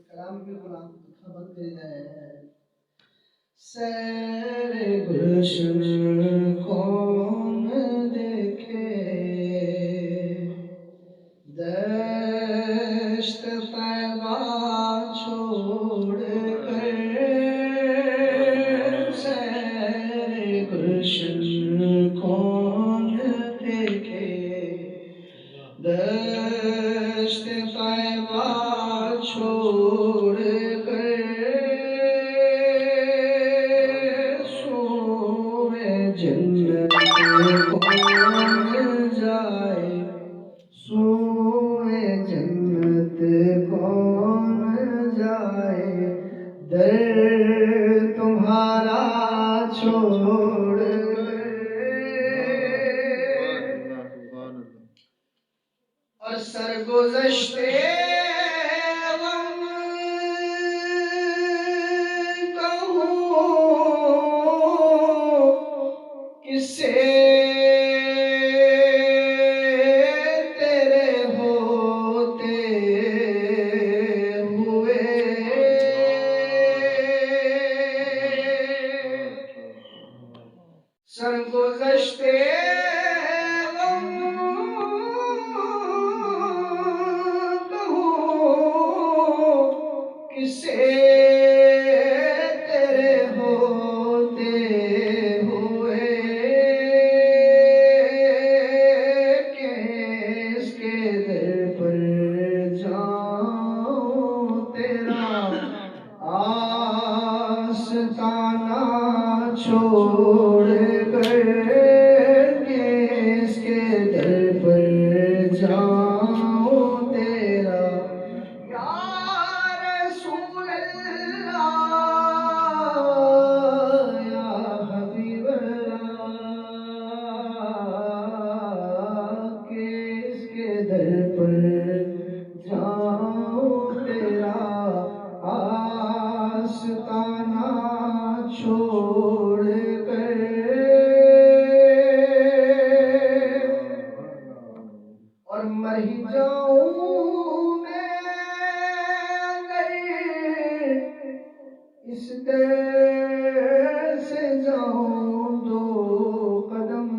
کلام میں غلام خبر کرتا ہے سیر گلشن کون دیکھے دشت طیبہ چھوڑ کر سیر گلشن کون دیکھے دشت طیبہ چھوڑ کر سوئے جنت کون جائے سوئے جنت کون جائے در تمہارا چھوڑ اور سرگزشتے غم کہوں کس سے تیرے ہوتے ہوئے سرگزشتے کسے تیرے ہوتے ہوئے کس کے در پر جاؤں تیرا آستانہ چھوڑ کر کس کے در پر جاؤں تیرا در پر جاؤں تیرا آستانہ چھوڑ کر اور مر ہی جاؤں میں اگر اس در سے جاؤں دو قدم